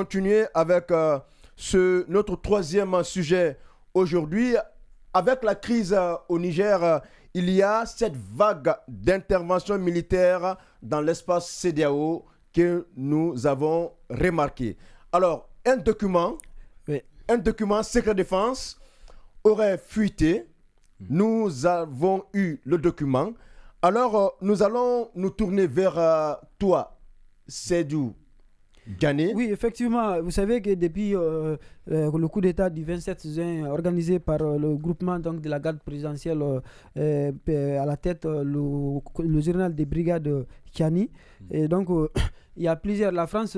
continuer avec notre troisième sujet aujourd'hui. Avec la crise au Niger, il y a cette vague d'intervention militaire dans l'espace CEDEAO que nous avons remarqué. Alors, un document secret défense aurait fuité. Nous avons eu le document. Alors, nous allons nous tourner vers toi, Seydou Ghané. Oui, effectivement, vous savez que depuis le coup d'État du 27 juin organisé par le groupement donc, de la garde présidentielle à la tête le général des brigades Kiani, et donc il y a la France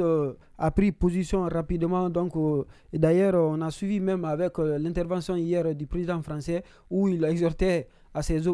a pris position rapidement, donc et d'ailleurs on a suivi même avec l'intervention hier du président français où il exhortait à ses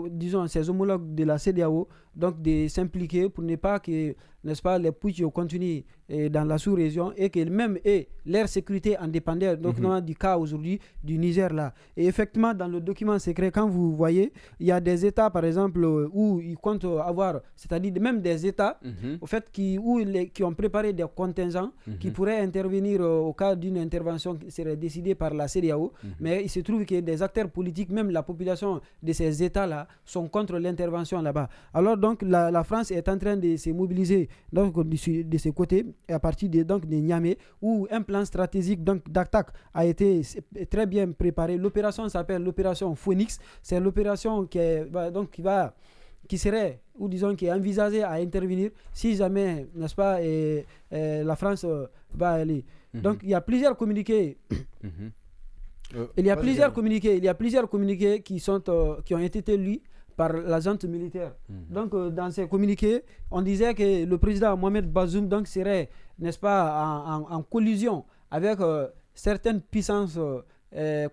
homologues de la CEDEAO donc de s'impliquer pour ne pas que, n'est-ce pas, les putsch continuent dans la sous-région et que même leur sécurité en dépendait, donc du cas aujourd'hui du Niger là. Et effectivement, dans le document secret, quand vous voyez, il y a des États, par exemple, où ils comptent avoir, c'est-à-dire même des États, au fait, qui ont préparé des contingents qui pourraient intervenir au cas d'une intervention qui serait décidée par la CEDEAO, mais il se trouve que des acteurs politiques, même la population de ces États-là, sont contre l'intervention là-bas. Alors donc, la France est en train de se mobiliser donc, de ce côté, à partir de Niamey, où un plan stratégique d'attaque a été très bien préparé. L'opération s'appelle l'opération Phoenix. C'est l'opération qui serait, ou disons, qui est envisagée à intervenir si jamais, n'est-ce pas, la France va aller. Donc, il y a plusieurs communiqués. Il y a plusieurs communiqués qui ont été lus par la junte militaire. Donc, dans ces communiqués, on disait que le président Mohamed Bazoum donc, serait, n'est-ce pas, en collision avec certaines puissances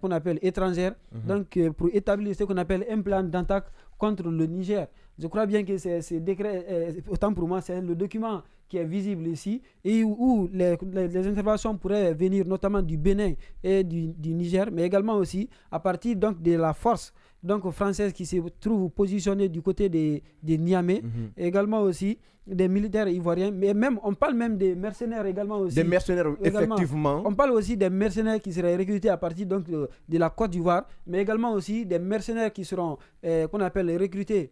qu'on appelle étrangères, donc pour établir ce qu'on appelle un plan d'attaque contre le Niger. Je crois bien que ces décrets, autant pour moi, c'est le document qui est visible ici et où les interventions pourraient venir notamment du Bénin et du Niger, mais également aussi à partir donc, de la force donc, française qui se trouve positionnée du côté de Niamey, également aussi des militaires ivoiriens, mais même, on parle même des mercenaires également aussi. Des mercenaires, effectivement. On parle aussi des mercenaires qui seraient recrutés à partir donc, de la Côte d'Ivoire, mais également aussi des mercenaires qui seront, qu'on appelle recrutés.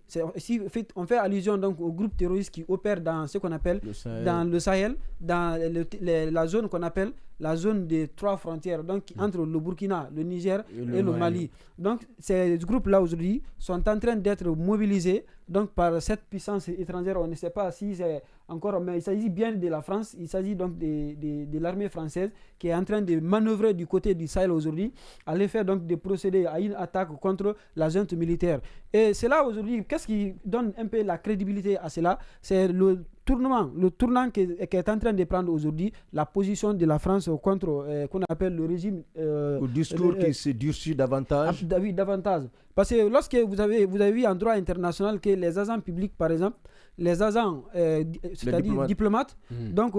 On fait allusion donc aux groupes terroristes qui opèrent dans ce qu'on appelle dans le Sahel, dans la zone qu'on appelle la zone des 3 frontières, donc entre le Burkina, le Niger et le Mali. Donc ces groupes-là aujourd'hui sont en train d'être mobilisés donc, par cette puissance étrangère. On ne sait pas si c'est encore, mais il s'agit bien de la France, il s'agit donc de l'armée française qui est en train de manœuvrer du côté du Sahel aujourd'hui, à l'effet donc de procéder à une attaque contre la junte militaire. Et c'est là aujourd'hui, qu'est-ce qui donne un peu la crédibilité à cela? C'est le tournant qui est en train de prendre aujourd'hui la position de la France contre qu'on appelle le régime. Le discours qui se durcit davantage. Oui, davantage. Parce que lorsque vous avez vu en droit international que les agents publics, par exemple, les agents, c'est-à-dire diplomates, donc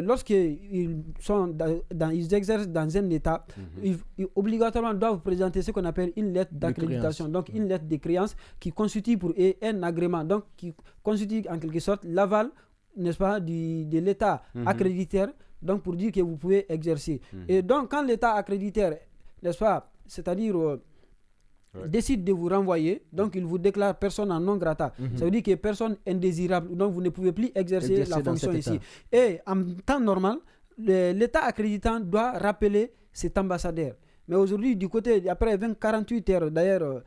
lorsqu'ils ils exercent dans un État, ils obligatoirement doivent présenter ce qu'on appelle une lettre d'accréditation, donc une lettre de créance qui constitue pour eux un agrément, donc qui constitue en quelque sorte l'aval, n'est-ce pas, de l'État accréditaire, donc pour dire que vous pouvez exercer. Et donc quand l'État accréditaire, n'est-ce pas, c'est-à-dire décide de vous renvoyer, donc il vous déclare persona non grata. Ça veut dire que personne indésirable, donc vous ne pouvez plus exercer la fonction ici. Et en temps normal, l'État accréditant doit rappeler cet ambassadeur. Mais aujourd'hui, du côté, après 48 heures d'ailleurs,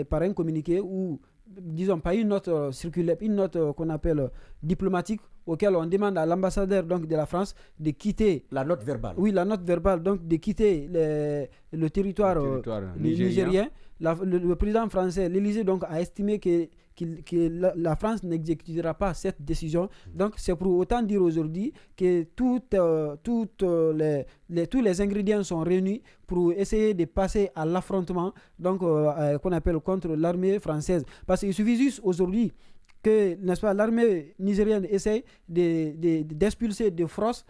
par un communiqué ou disons pas une note circulaire, une note qu'on appelle diplomatique, auquel on demande à l'ambassadeur donc de la France de quitter la note verbale. Oui, la note verbale, donc de quitter le territoire nigérien. Le président français, l'Élysée, donc a estimé que la France n'exécutera pas cette décision. Donc c'est pour autant dire aujourd'hui que tous les ingrédients sont réunis pour essayer de passer à l'affrontement donc qu'on appelle contre l'armée française. Parce qu'il suffit juste aujourd'hui que, n'est-ce pas, l'armée nigérienne essaie d'expulser de force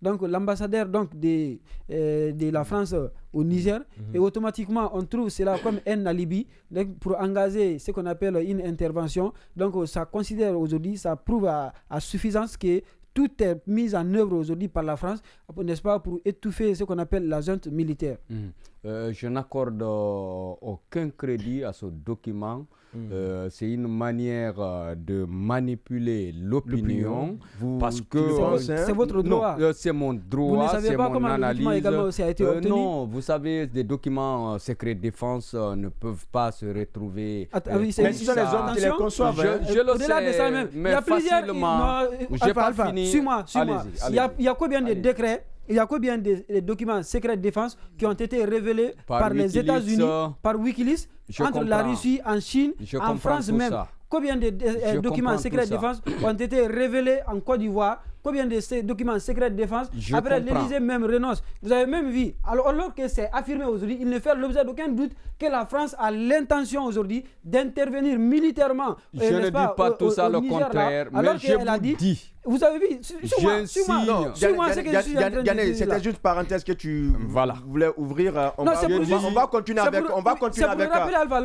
donc l'ambassadeur donc de la France au Niger, et automatiquement on trouve cela comme un alibi donc, pour engager ce qu'on appelle une intervention. Donc ça considère aujourd'hui, ça prouve à suffisance que tout est mis en œuvre aujourd'hui par la France, n'est-ce pas, pour étouffer ce qu'on appelle la junte militaire. Je n'accorde aucun crédit à ce document. C'est une manière de manipuler l'opinion parce que c'est votre droit. Non, c'est mon droit, c'est mon analyse. Aussi a été obtenu? Non, vous savez, des documents secrets de défense ne peuvent pas se retrouver. Mais ce sont les hommes qui les conçoivent. Je le Au-delà de ça même, mais il y a plusieurs. facilement. J'ai pas fini. Suis-moi. Il y a combien de décrets? Il y a combien de documents secrets de défense qui ont été révélés par les États-Unis, par Wikileaks, entre la Russie, en Chine, en France même. Combien de documents secrets de défense ont été révélés en Côte d'Ivoire? Combien de ces documents secrets de défense après l'Élysée même renonce? Vous avez même vu, alors que c'est affirmé aujourd'hui, il ne fait l'objet d'aucun doute que la France a l'intention aujourd'hui d'intervenir militairement. Je ne dis pas tout ça le contraire, mais je vous dis. Vous avez vu, suis-moi, ce que je suis en train de dire. C'était juste parenthèse que tu voulais ouvrir. On va continuer avec.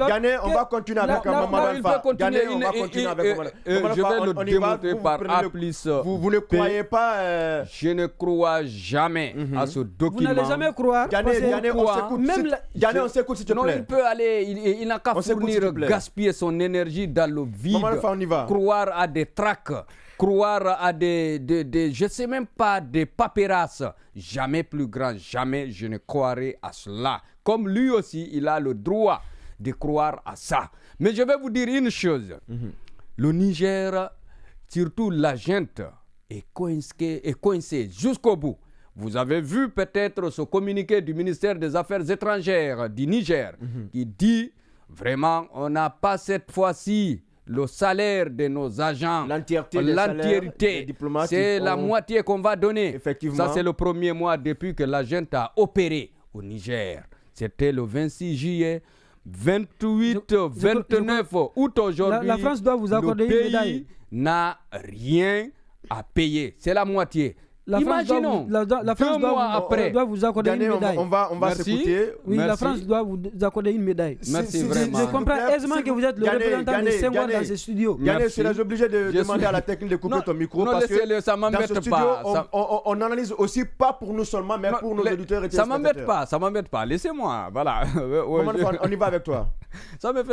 Gagné, on va continuer avec Mamadou Alpha. Gagné, on va continuer avec Mamadou Alpha. Je vais le démonter par A plus. Vous ne croyez pas. Je ne crois jamais à ce document. Vous n'allez jamais croire. Gagné, on s'écoute s'il te plaît. Non, il peut aller, il n'a qu'à fournir, gaspiller son énergie dans le vide. Croire à des tracts. Croire à des je ne sais même pas, des papyrasses. Jamais plus grand, jamais je ne croirai à cela. Comme lui aussi, il a le droit de croire à ça. Mais je vais vous dire une chose. Le Niger, surtout la junte, est coincé jusqu'au bout. Vous avez vu peut-être ce communiqué du ministère des Affaires étrangères du Niger qui dit vraiment on n'a pas cette fois-ci le salaire de nos agents, l'entièreté, c'est la moitié qu'on va donner. Effectivement. Ça, c'est le premier mois depuis que la junte a opéré au Niger. C'était le 26 juillet, 29 août aujourd'hui. La France doit vous accorder une médaille. Le pays n'a rien à payer. C'est la moitié. Imaginons, la France doit vous accorder une médaille. On va s'écouter. Oui, merci. La France doit vous accorder une médaille. Merci vraiment. Je comprends aisément que vous êtes le représentant de Senghor dans ce studio. Gagné, je suis obligé de demander à la technique de couper ton micro parce que ça dans ce studio, on analyse aussi pas pour nous seulement, mais pour nos éditeurs et téléspectateurs. Ça m'embête pas. Laissez-moi, voilà. On y va avec toi. Ça me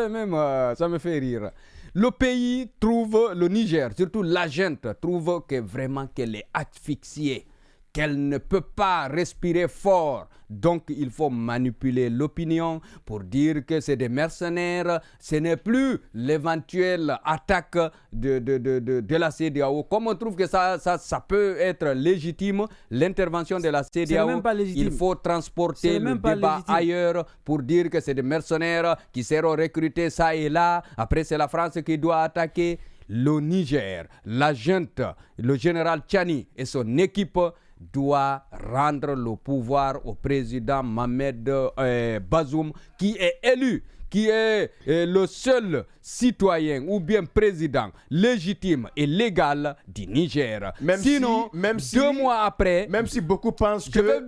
fait rire. Le pays trouve, le Niger, surtout la junte, trouve que vraiment qu'elle est asphyxiée, qu'elle ne peut pas respirer fort. Donc, il faut manipuler l'opinion pour dire que c'est des mercenaires. Ce n'est plus l'éventuelle attaque de la CEDEAO. Comme on trouve que ça peut être légitime, l'intervention de la CEDEAO, il faut transporter le débat ailleurs pour dire que c'est des mercenaires qui seront recrutés ça et là. Après, c'est la France qui doit attaquer. Le Niger, la junte, le général Tchani et son équipe doit rendre le pouvoir au président Mohamed Bazoum qui est élu, qui est le seul citoyen ou bien président légitime et légal du Niger. Sinon, 2 mois après, même si beaucoup pensent que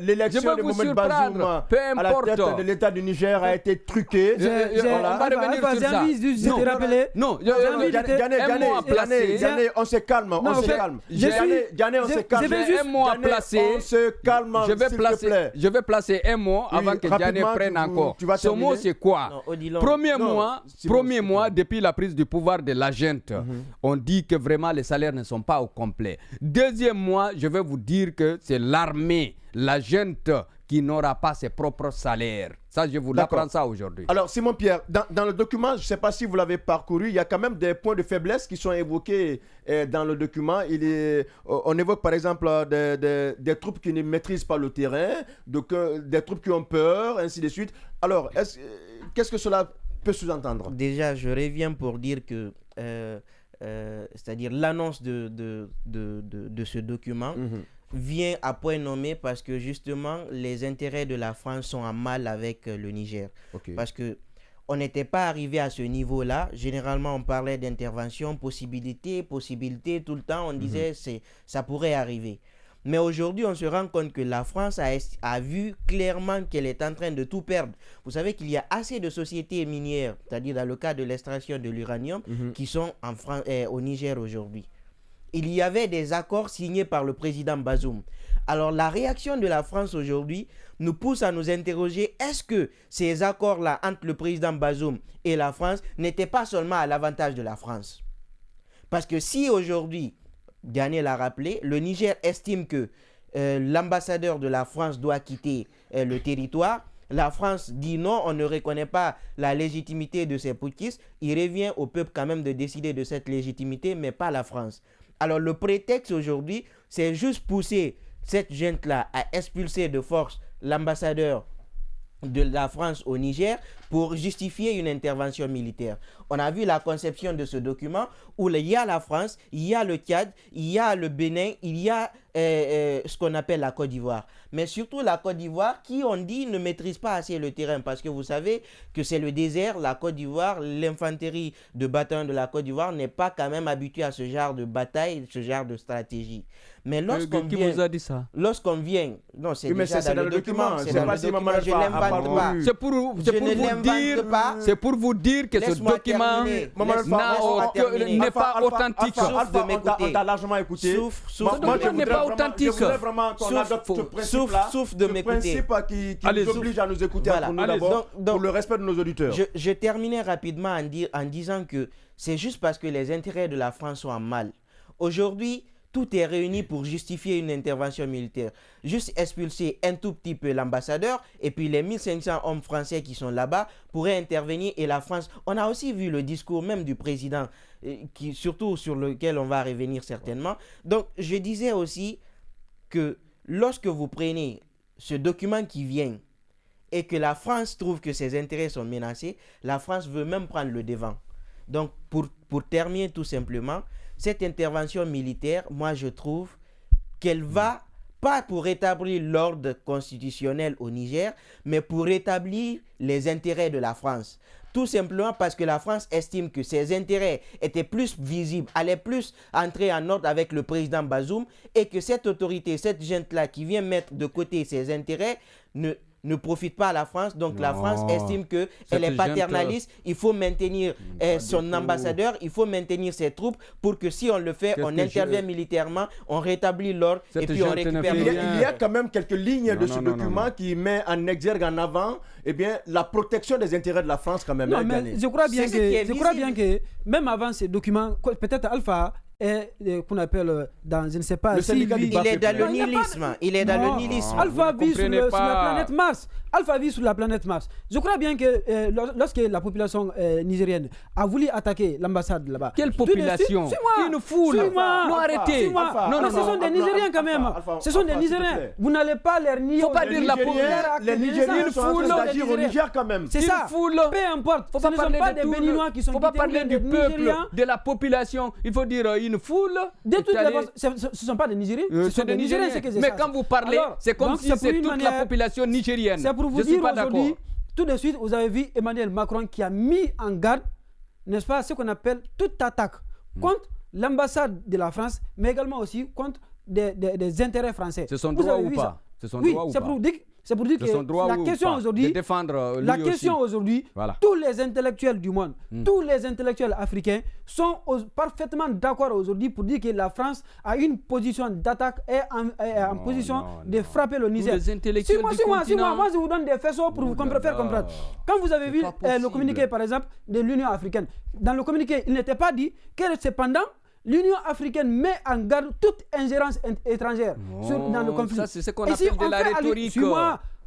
l'élection de Mohamed Bazoum à la tête de l'État du Niger a été truquée. On va revenir sur ça. J'ai envie de te rappeler. Non, Gagné, on se calme. On se calme. Gagné, on se calme. Un mois placé. On se calme, je vais placer un mot avant que Gagné prenne encore. Ce mot, c'est quoi? Premier mois, depuis la prise du pouvoir de la junte, on dit que vraiment les salaires ne sont pas au complet. Deuxième mois, je vais vous dire que c'est l'armée, la junte, qui n'aura pas ses propres salaires. Ça, je vous l'apprends ça aujourd'hui. Alors, Simon-Pierre, dans le document, je ne sais pas si vous l'avez parcouru, il y a quand même des points de faiblesse qui sont évoqués dans le document. On évoque par exemple des troupes qui ne maîtrisent pas le terrain, des troupes qui ont peur, ainsi de suite. Alors, qu'est-ce que cela peut sous-entendre? Déjà, je reviens pour dire que, c'est-à-dire l'annonce de ce document vient à point nommé parce que justement, les intérêts de la France sont en mal avec le Niger. Parce que on n'était pas arrivé à ce niveau-là. Généralement, on parlait d'intervention, possibilité, tout le temps. On disait ça pourrait arriver. Mais aujourd'hui, on se rend compte que la France a vu clairement qu'elle est en train de tout perdre. Vous savez qu'il y a assez de sociétés minières, c'est-à-dire dans le cas de l'extraction de l'uranium, qui sont au Niger aujourd'hui. il y avait des accords signés par le président Bazoum. Alors la réaction de la France aujourd'hui nous pousse à nous interroger, est-ce que ces accords-là entre le président Bazoum et la France n'étaient pas seulement à l'avantage de la France? Parce que si aujourd'hui, Daniel l'a rappelé, le Niger estime que l'ambassadeur de la France doit quitter le territoire, la France dit non, on ne reconnaît pas la légitimité de ces putschistes, il revient au peuple quand même de décider de cette légitimité, mais pas la France. Alors le prétexte aujourd'hui, c'est juste pousser cette junte-là à expulser de force l'ambassadeur de la France au Niger pour justifier une intervention militaire. On a vu la conception de ce document où il y a la France, il y a le Tchad, il y a le Bénin, il y a ce qu'on appelle la Côte d'Ivoire. Mais surtout la Côte d'Ivoire qui, on dit, ne maîtrise pas assez le terrain parce que vous savez que c'est le désert, la Côte d'Ivoire, l'infanterie de bataillon de la Côte d'Ivoire n'est pas quand même habituée à ce genre de bataille, ce genre de stratégie. Mais lorsqu'on qui vient... vous a dit ça? Lorsqu'on vient... Non, c'est Oui, mais déjà c'est dans le document. C'est dans le document, je ne l'invente pas. C'est pour vous dire que ce Laisse-moi document terminer. n'est pas authentique. On t'a largement écouté. N'est pas authentique. Je voudrais vraiment qu'on adopte ce principe-là. Souffle de m'écouter. Ce principe qui nous oblige à nous écouter pour nous d'abord, pour le respect de nos auditeurs. Je terminais rapidement en disant que c'est juste parce que les intérêts de la France sont en mal. Aujourd'hui, tout est réuni pour justifier une intervention militaire. Juste expulser un tout petit peu l'ambassadeur et puis les 1500 hommes français qui sont là-bas pourraient intervenir et la France... On a aussi vu le discours même du président, surtout sur lequel on va revenir certainement. Donc, je disais aussi que lorsque vous prenez ce document qui vient et que la France trouve que ses intérêts sont menacés, la France veut même prendre le devant. Donc, pour terminer tout simplement, cette intervention militaire, moi je trouve qu'elle va pas pour rétablir l'ordre constitutionnel au Niger, mais pour rétablir les intérêts de la France. Tout simplement parce que la France estime que ses intérêts étaient plus visibles, allaient plus entrer en ordre avec le président Bazoum et que cette autorité, cette junte-là qui vient mettre de côté ses intérêts ne profite pas à la France. Donc la France estime qu'elle est paternaliste. Il faut maintenir son ambassadeur, il faut maintenir ses troupes pour que si on le fait, on intervient militairement, on rétablit l'ordre et puis on récupère. Il y a quand même quelques lignes de ce document qui met en exergue en avant la protection des intérêts de la France quand même. Non, mais je crois bien que même avant ces documents, peut-être Alpha est qu'on appelle dans je ne sais pas il est dans le nihilisme. Il est dans le nihilisme. Alpha vit sur la planète Mars. Alpha vit sur la planète Mars. Je crois bien que lorsque la population nigérienne a voulu attaquer l'ambassade là-bas. Quelle population? Une foule. Non, arrêtez. Non, ce sont des Nigériens quand même. Ce sont des Nigériens. Vous n'allez pas les nier. Faut pas dire la population. Les Nigériens sont en train d'agir au Niger quand même. C'est ça. Peu importe. Ce ne sont pas des Béninois qui sont. Faut pas parler du peuple, de la population. Il faut dire une foule. De toutes les façons, ce ne sont pas des Nigériens. Ce sont des Nigériens. Mais quand vous parlez, c'est comme si c'est toute la population nigérienne. C'est pour vous dire aujourd'hui, tout de suite, vous avez vu Emmanuel Macron qui a mis en garde, n'est-ce pas, ce qu'on appelle toute attaque contre l'ambassade de la France, mais également aussi contre des intérêts français. C'est son droit ou pas? Oui, c'est pour dire que la question aujourd'hui, tous les intellectuels du monde, tous les intellectuels africains sont parfaitement d'accord aujourd'hui pour dire que la France a une position d'attaque et en position de frapper le Niger. Moi, je vous donne des faisceaux pour vous faire comprendre. Quand vous avez vu le communiqué, par exemple, de l'Union africaine, dans le communiqué, il n'était pas dit que cependant, l'Union africaine met en garde toute ingérence étrangère dans le conflit. Ça, c'est ce qu'on appelle de la rhétorique.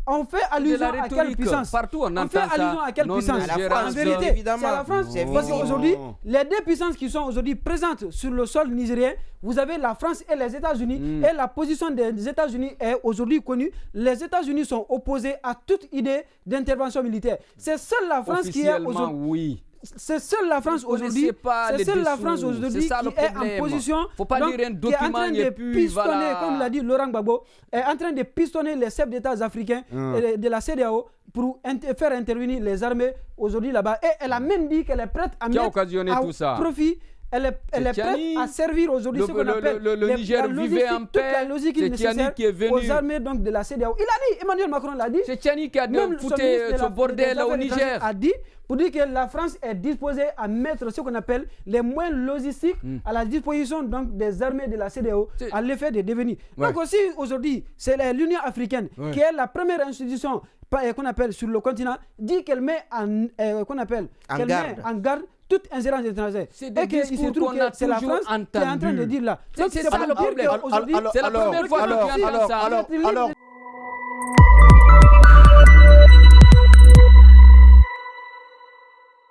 On fait allusion à quelle puissance? Partout on entend fait allusion à quelle puissance? En vérité, c'est la France. Parce qu'aujourd'hui, les deux puissances qui sont aujourd'hui présentes sur le sol nigérien, vous avez la France et les États-Unis. Et la position des États-Unis est aujourd'hui connue. Les États-Unis sont opposés à toute idée d'intervention militaire. C'est seule la France qui est aujourd'hui. C'est seule la France aujourd'hui. C'est seule la France aujourd'hui qui est en position. Faut pas lire un document et puis voilà. Comme l'a dit Laurent Gbagbo, est en train de pistonner les chefs d'État africains de la CEDEAO pour faire intervenir les armées aujourd'hui là-bas. Et elle a même dit qu'elle est prête à mettre à profit elle est prête à servir aujourd'hui ce qu'on appelle le Niger vivait en paix. La logistique nécessaire aux armées donc, de la CEDEAO. Il a dit, Emmanuel Macron l'a dit. C'est Tchani qui a foutu ce bordel au Niger. A dit pour dire que la France est disposée à mettre ce qu'on appelle les moyens logistiques à la disposition donc, des armées de la CEDEAO à l'effet de devenir. Donc aussi aujourd'hui, c'est l'Union africaine qui est la première institution qu'on appelle sur le continent, dit qu'elle met en garde toute ingérence étrangère. C'est des discours qu'on a c'est la France qui est en train de dire là. C'est ça le problème. Aujourd'hui, C'est la première fois que tu entends ça. Alors,